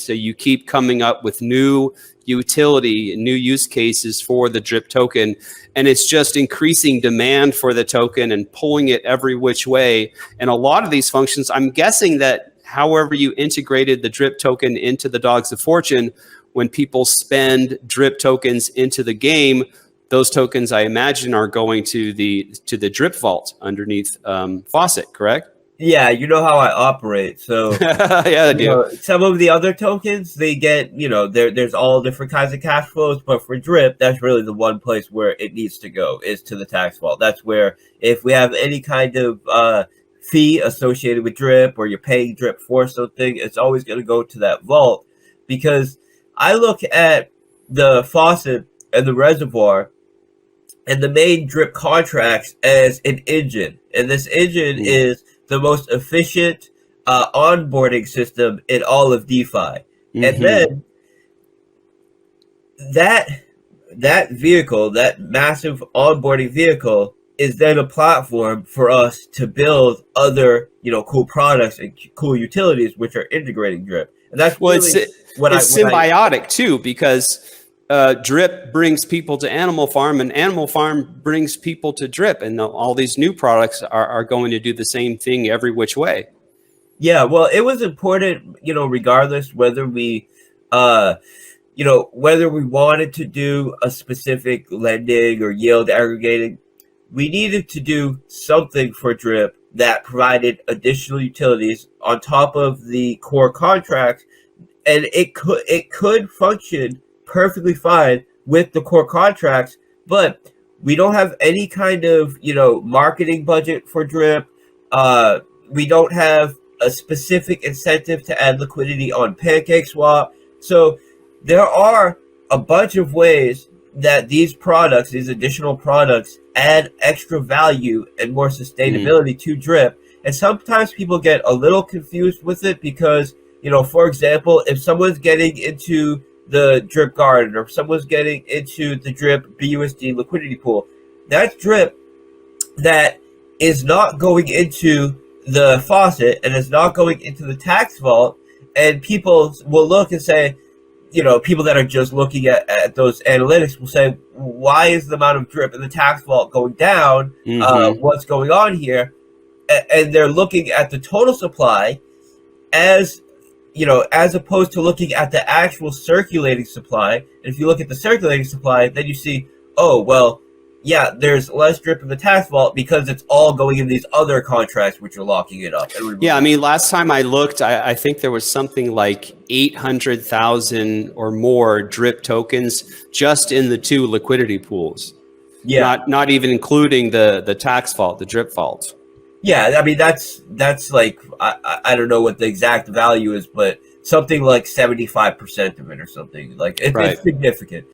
So you keep coming up with new utility and new use cases for the drip token, and it's just increasing demand for the token and pulling it every which way. And a lot of these functions, I'm guessing that however you integrated the drip token into the Dogs of Fortune, when people spend drip tokens into the game, those tokens, I imagine, are going to the drip vault underneath Faucet, correct? Yeah, you know how I operate. So yeah, I do. Some of the other tokens, they get, there's all different kinds of cash flows, but for drip, that's really the one place where it needs to go, is to the tax vault. That's where, if we have any kind of fee associated with drip, or you're paying drip for something, it's always going to go to that vault. Because I look at the faucet and the reservoir and the main drip contracts as an engine, and this engine is the most efficient onboarding system in all of DeFi. And then that vehicle, that massive onboarding vehicle, is then a platform for us to build other, cool products and cool utilities which are integrating drip. And that's really it's symbiotic too, because drip brings people to Animal Farm, and Animal Farm brings people to drip, and all these new products are going to do the same thing every which way. Yeah, well, it was important, regardless whether we, whether we wanted to do a specific lending or yield aggregating, we needed to do something for drip that provided additional utilities on top of the core contract, and it could function perfectly fine with the core contracts, but we don't have any kind of marketing budget for drip. We don't have a specific incentive to add liquidity on PancakeSwap. So there are a bunch of ways that these products, these additional products, add extra value and more sustainability to drip. And sometimes people get a little confused with it because, for example, if someone's getting into the drip garden, or someone's getting into the drip BUSD liquidity pool, that's drip that is not going into the faucet and is not going into the tax vault. And people will look and say, people that are just looking at those analytics will say, why is the amount of drip in the tax vault going down? What's going on here? And they're looking at the total supply as opposed to looking at the actual circulating supply. And if you look at the circulating supply, then you see, oh, well, yeah, there's less drip in the tax vault because it's all going in these other contracts which are locking it up. Yeah, I mean, last time I looked, I think there was something like 800,000 or more drip tokens just in the two liquidity pools. Yeah, not even including the tax vault, the drip vault. Yeah, I mean, that's like, I don't know what the exact value is, but something like 75% of it or something. Like, it's significant.